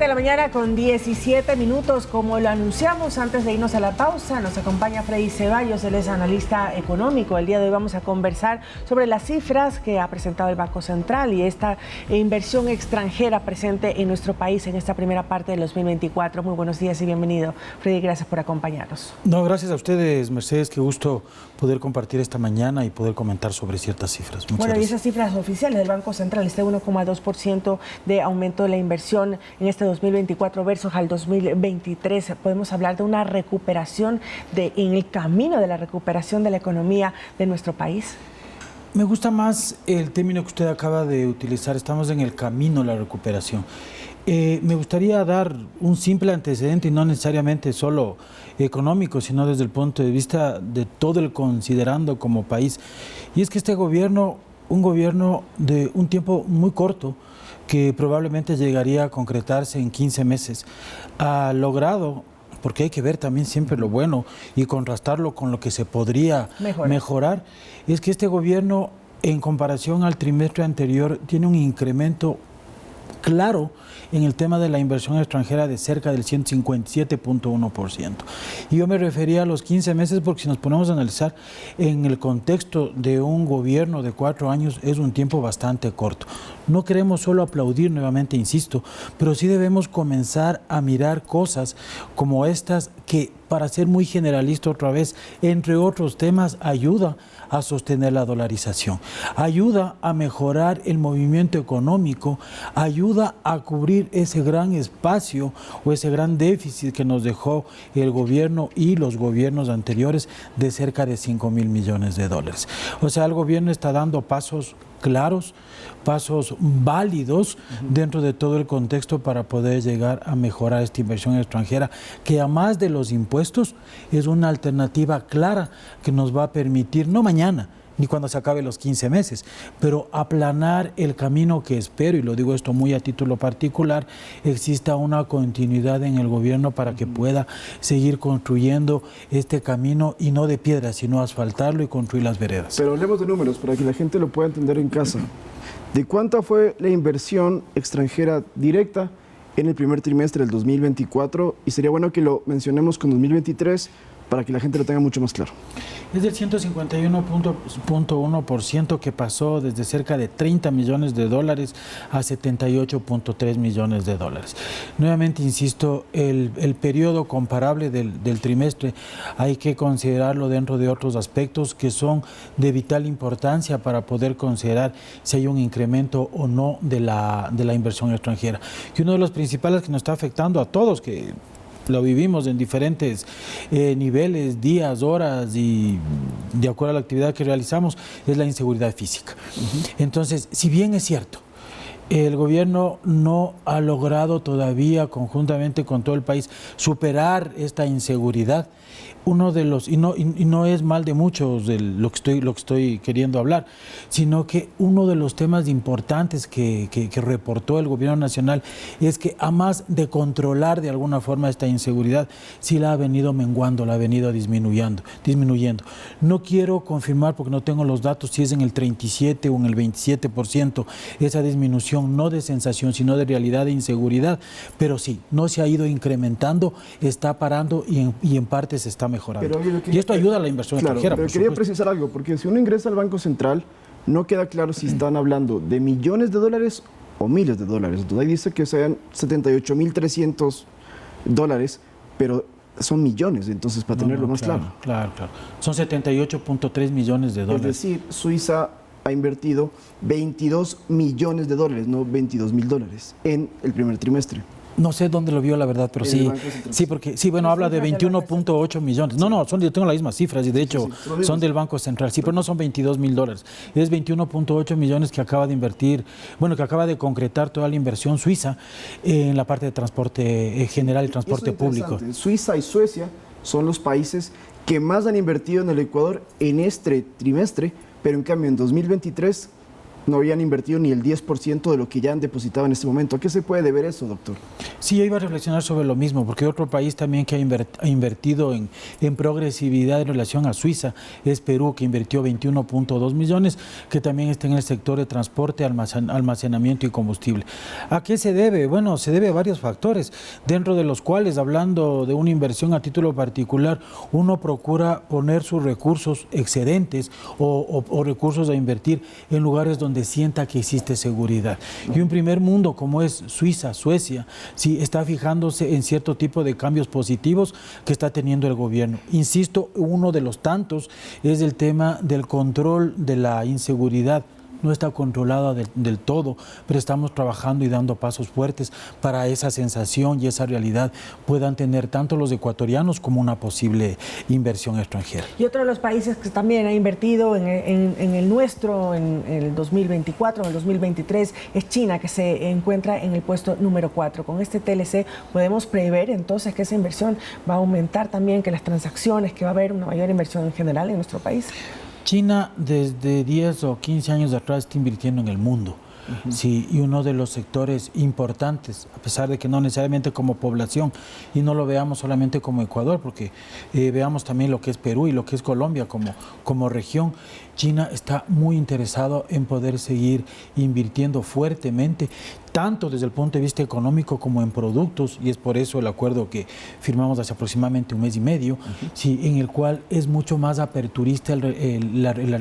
7 de la mañana con 17 minutos. Como lo anunciamos antes de irnos a la pausa, nos acompaña Freddy Ceballos, él es analista económico. El día de hoy vamos a conversar sobre las cifras que ha presentado el Banco Central y esta inversión extranjera presente en nuestro país en esta primera parte del 2024. Muy buenos días y bienvenido. Freddy, gracias por acompañarnos. No, gracias a ustedes, Mercedes. Qué gusto poder compartir esta mañana y poder comentar sobre ciertas cifras. Muchas gracias. Y esas cifras oficiales del Banco Central, este 1,2% de aumento de la inversión en este 2024 versus al 2023. Podemos hablar de una recuperación, en el camino de la recuperación de la economía de nuestro país. Me gusta más el término que usted acaba de utilizar, estamos en el camino de la recuperación. Me gustaría dar un simple antecedente y no necesariamente solo económico, sino desde el punto de vista de todo el considerando como país. Y es que este gobierno, un gobierno de un tiempo muy corto, que probablemente llegaría a concretarse en 15 meses, ha logrado, porque hay que ver también siempre lo bueno y contrastarlo con lo que se podría mejorar, es que este gobierno, en comparación al trimestre anterior, tiene un incremento claro en el tema de la inversión extranjera de cerca del 157.1%. Y yo me refería a los 15 meses porque si nos ponemos a analizar en el contexto de un gobierno de 4 años es un tiempo bastante corto. No queremos solo aplaudir nuevamente, insisto, pero sí debemos comenzar a mirar cosas como estas que, para ser muy generalista otra vez, entre otros temas, ayuda a sostener la dolarización, ayuda a mejorar el movimiento económico, ayuda a cubrir ese gran espacio o ese gran déficit que nos dejó el gobierno y los gobiernos anteriores de cerca de 5.000 millones de dólares. O sea, el gobierno está dando pasos claros, pasos válidos dentro de todo el contexto para poder llegar a mejorar esta inversión extranjera, que además de los impuestos es una alternativa clara que nos va a permitir, no mañana, ni cuando se acabe los 15 meses, pero aplanar el camino que espero, y lo digo esto muy a título particular, exista una continuidad en el gobierno para que pueda seguir construyendo este camino y no de piedra, sino asfaltarlo y construir las veredas. Pero hablemos de números para que la gente lo pueda entender en casa. ¿De cuánta fue la inversión extranjera directa en el primer trimestre del 2024? Y sería bueno que lo mencionemos con 2023 para que la gente lo tenga mucho más claro. Es del 151.1% que pasó desde cerca de 30 millones de dólares a 78.3 millones de dólares. Nuevamente insisto, el periodo comparable del trimestre hay que considerarlo dentro de otros aspectos que son de vital importancia para poder considerar si hay un incremento o no de la inversión extranjera. Y uno de los principales que nos está afectando a todos, que lo vivimos en diferentes niveles, días, horas y de acuerdo a la actividad que realizamos, es la inseguridad física. Entonces, si bien es cierto, el gobierno no ha logrado todavía, conjuntamente con todo el país, superar esta inseguridad. Uno de los, y no es mal de muchos lo que estoy queriendo hablar, sino que uno de los temas importantes que reportó el gobierno nacional es que a más de controlar de alguna forma esta inseguridad, sí la ha venido menguando, la ha venido disminuyendo. No quiero confirmar porque no tengo los datos si es en el 37 o en el 27% esa disminución, no de sensación, sino de realidad de inseguridad, pero sí, no se ha ido incrementando, está parando y en parte se está mejorando. Y esto ayuda a la inversión extranjera. Pero quería precisar algo, porque si uno ingresa al Banco Central, no queda claro si están hablando de millones de dólares o miles de dólares. Entonces ahí dice que sean 78.300 dólares, pero son millones, entonces para tenerlo más claro. Claro. Son 78.3 millones de dólares. Es decir, Suiza ha invertido 22 millones de dólares, no 22.000 dólares, en el primer trimestre. No sé dónde lo vio, la verdad, pero sí, porque habla de 21.8 millones. Yo tengo las mismas cifras y de hecho son del Banco Central, sí, pero no son 22.000 dólares. Es 21.8 millones que acaba de invertir, que acaba de concretar toda la inversión suiza en la parte de transporte general y transporte público. Suiza y Suecia son los países que más han invertido en el Ecuador en este trimestre, pero en cambio en 2023 no habían invertido ni el 10% de lo que ya han depositado en este momento. ¿A qué se puede deber eso, doctor? Sí, yo iba a reflexionar sobre lo mismo, porque otro país también que ha invertido en progresividad en relación a Suiza es Perú, que invirtió 21.2 millones, que también está en el sector de transporte, almacenamiento y combustible. ¿A qué se debe? Bueno, se debe a varios factores, dentro de los cuales, hablando de una inversión a título particular, uno procura poner sus recursos excedentes o recursos a invertir en lugares donde sienta que existe seguridad. Y un primer mundo como es Suiza, Suecia, sí está fijándose en cierto tipo de cambios positivos que está teniendo el gobierno. Insisto, uno de los tantos es el tema del control de la inseguridad. No está controlada del todo, pero estamos trabajando y dando pasos fuertes para esa sensación y esa realidad puedan tener tanto los ecuatorianos como una posible inversión extranjera. Y otro de los países que también ha invertido en el nuestro en el 2024, en el 2023, es China, que se encuentra en el puesto número 4. Con este TLC podemos prever entonces que esa inversión va a aumentar también, que las transacciones, que va a haber una mayor inversión en general en nuestro país. China desde 10 o 15 años atrás está invirtiendo en el mundo. Sí, y uno de los sectores importantes, a pesar de que no necesariamente como población, y no lo veamos solamente como Ecuador, porque veamos también lo que es Perú y lo que es Colombia como región, China está muy interesado en poder seguir invirtiendo fuertemente, tanto desde el punto de vista económico como en productos, y es por eso el acuerdo que firmamos hace aproximadamente un mes y medio, sí, en el cual es mucho más aperturista el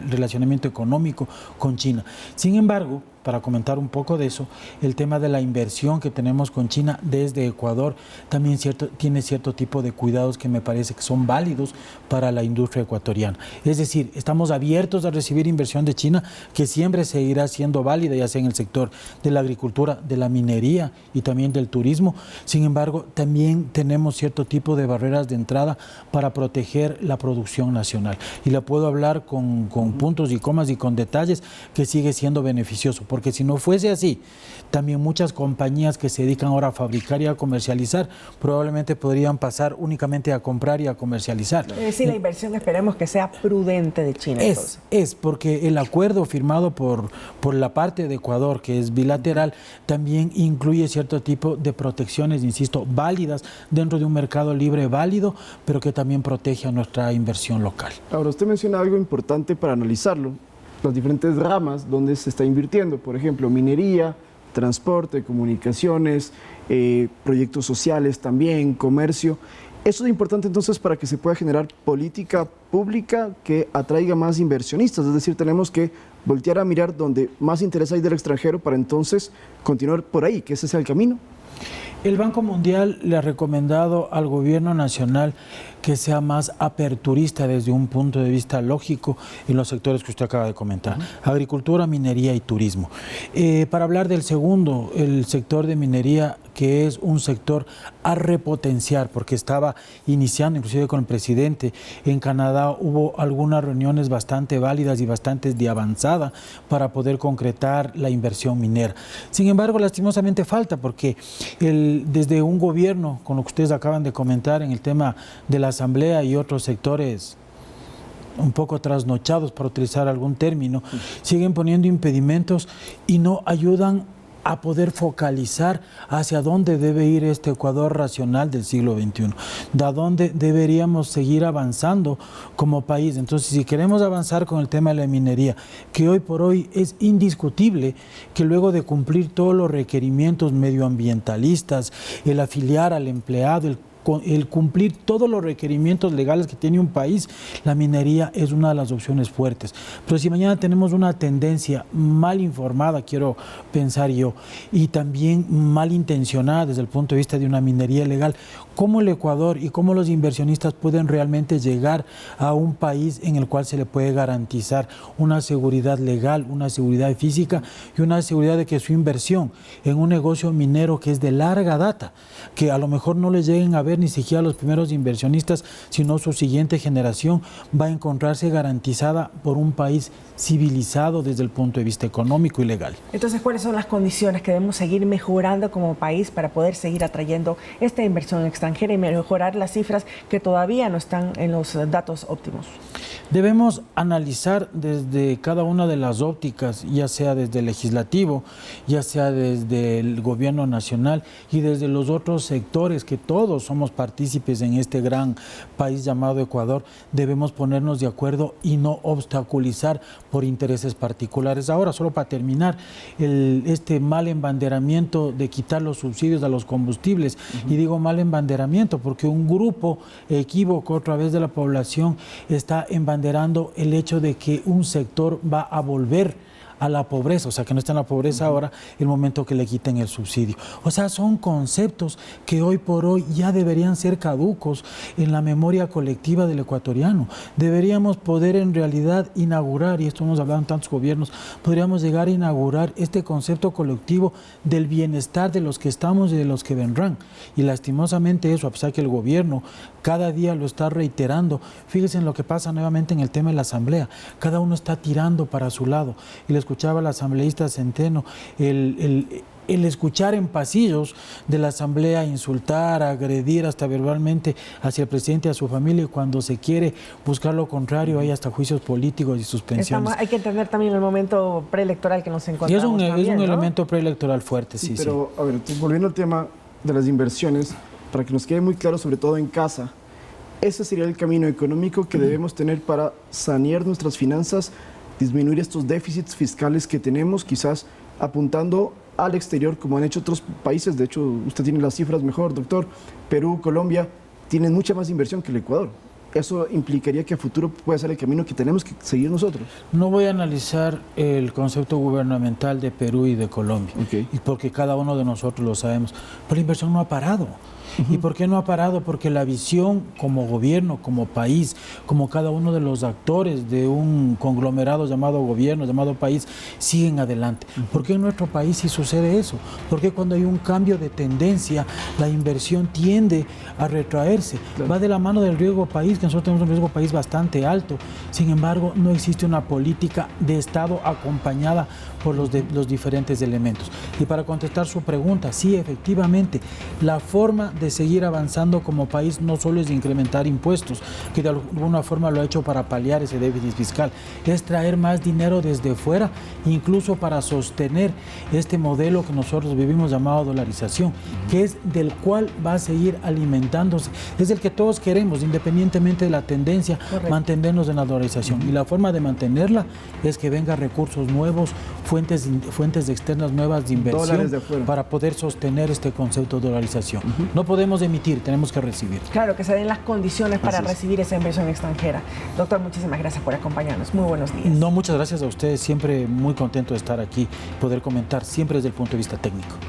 relacionamiento económico con China. Sin embargo, para comentar un poco de eso, el tema de la inversión que tenemos con China desde Ecuador también tiene cierto tipo de cuidados que me parece que son válidos para la industria ecuatoriana. Es decir, estamos abiertos a recibir inversión de China, que siempre seguirá siendo válida, ya sea en el sector de la agricultura, de la minería y también del turismo. Sin embargo, también tenemos cierto tipo de barreras de entrada para proteger la producción nacional. Y la puedo hablar con puntos y comas y con detalles, que sigue siendo beneficioso. Porque si no fuese así, también muchas compañías que se dedican ahora a fabricar y a comercializar probablemente podrían pasar únicamente a comprar y a comercializar. Es decir, la inversión esperemos que sea prudente de China. Es porque el acuerdo firmado por la parte de Ecuador, que es bilateral, también incluye cierto tipo de protecciones, insisto, válidas dentro de un mercado libre válido, pero que también protege a nuestra inversión local. Ahora, usted menciona algo importante para analizarlo, las diferentes ramas donde se está invirtiendo, por ejemplo, minería, transporte, comunicaciones, proyectos sociales también, comercio. Eso es importante entonces para que se pueda generar política pública que atraiga más inversionistas, es decir, tenemos que voltear a mirar donde más interés hay del extranjero para entonces continuar por ahí, que ese sea el camino. El Banco Mundial le ha recomendado al gobierno nacional que sea más aperturista desde un punto de vista lógico en los sectores que usted acaba de comentar, agricultura, minería y turismo. Para hablar del segundo, el sector de minería, que es un sector a repotenciar, porque estaba iniciando, inclusive con el presidente, en Canadá hubo algunas reuniones bastante válidas y bastante de avanzada para poder concretar la inversión minera. Sin embargo, lastimosamente falta, porque desde un gobierno, con lo que ustedes acaban de comentar en el tema de la Asamblea y otros sectores un poco trasnochados, para utilizar algún término, siguen poniendo impedimentos y no ayudan a poder focalizar hacia dónde debe ir este Ecuador racional del siglo XXI, de dónde deberíamos seguir avanzando como país. Entonces, si queremos avanzar con el tema de la minería, que hoy por hoy es indiscutible que luego de cumplir todos los requerimientos medioambientalistas, el afiliar al empleado, el cumplir todos los requerimientos legales que tiene un país, la minería es una de las opciones fuertes. Pero si mañana tenemos una tendencia mal informada, quiero pensar yo, y también mal intencionada desde el punto de vista de una minería ilegal, ¿cómo el Ecuador y cómo los inversionistas pueden realmente llegar a un país en el cual se le puede garantizar una seguridad legal, una seguridad física y una seguridad de que su inversión en un negocio minero que es de larga data, que a lo mejor no le lleguen a ver ni siquiera los primeros inversionistas, sino su siguiente generación, va a encontrarse garantizada por un país civilizado desde el punto de vista económico y legal? Entonces, ¿cuáles son las condiciones que debemos seguir mejorando como país para poder seguir atrayendo esta inversión extranjera y mejorar las cifras que todavía no están en los datos óptimos? Debemos analizar desde cada una de las ópticas, ya sea desde el legislativo, ya sea desde el gobierno nacional y desde los otros sectores, que todos somos partícipes en este gran país llamado Ecuador. Debemos ponernos de acuerdo y no obstaculizar por intereses particulares. Ahora, solo para terminar, este mal embanderamiento de quitar los subsidios a los combustibles, y digo mal embanderamiento porque un grupo equívoco a través de la población está embanderando el hecho de que un sector va a volver a la pobreza, o sea, que no está en la pobreza ahora, el momento que le quiten el subsidio. O sea, son conceptos que hoy por hoy ya deberían ser caducos en la memoria colectiva del ecuatoriano. Deberíamos poder en realidad inaugurar, y esto hemos hablado en tantos gobiernos, podríamos llegar a inaugurar este concepto colectivo del bienestar de los que estamos y de los que vendrán. Y lastimosamente eso, a pesar que el gobierno cada día lo está reiterando, fíjense en lo que pasa nuevamente en el tema de la asamblea. Cada uno está tirando para su lado. Y les escuchaba al asambleísta Centeno, el escuchar en pasillos de la asamblea insultar, agredir hasta verbalmente hacia el presidente y a su familia, y cuando se quiere buscar lo contrario hay hasta juicios políticos y suspensiones. Hay que entender también el momento preelectoral que nos encontramos. Y es un ¿no? elemento preelectoral fuerte, sí. Pero, a ver, entonces, volviendo al tema de las inversiones, para que nos quede muy claro, sobre todo en casa, ese sería el camino económico que debemos tener para sanear nuestras finanzas, disminuir estos déficits fiscales que tenemos, quizás apuntando al exterior, como han hecho otros países. De hecho, usted tiene las cifras mejor, doctor. Perú, Colombia, tienen mucha más inversión que el Ecuador. Eso implicaría que a futuro puede ser el camino que tenemos que seguir nosotros. No voy a analizar el concepto gubernamental de Perú y de Colombia, y porque cada uno de nosotros lo sabemos, pero la inversión no ha parado. ¿Y por qué no ha parado? Porque la visión como gobierno, como país, como cada uno de los actores de un conglomerado llamado gobierno, llamado país, siguen adelante. ¿Por qué en nuestro país sí sucede eso? Porque cuando hay un cambio de tendencia, la inversión tiende a retraerse. Claro. Va de la mano del riesgo país, que nosotros tenemos un riesgo país bastante alto. Sin embargo, no existe una política de Estado acompañada por los diferentes elementos. Y para contestar su pregunta, sí, efectivamente, la forma de seguir avanzando como país no solo es incrementar impuestos, que de alguna forma lo ha hecho para paliar ese déficit fiscal, es traer más dinero desde fuera, incluso para sostener este modelo que nosotros vivimos llamado dolarización, que es del cual va a seguir alimentándose, es el que todos queremos, independientemente de la tendencia. Correcto. Mantenernos en la dolarización. Y la forma de mantenerla es que vengan recursos nuevos, fuentes externas nuevas de inversión para poder sostener este concepto de dolarización. No podemos emitir, tenemos que recibir. Claro, que se den las condiciones para recibir esa inversión extranjera. Doctor, muchísimas gracias por acompañarnos. Muy buenos días. No, muchas gracias a ustedes. Siempre muy contento de estar aquí, poder comentar siempre desde el punto de vista técnico.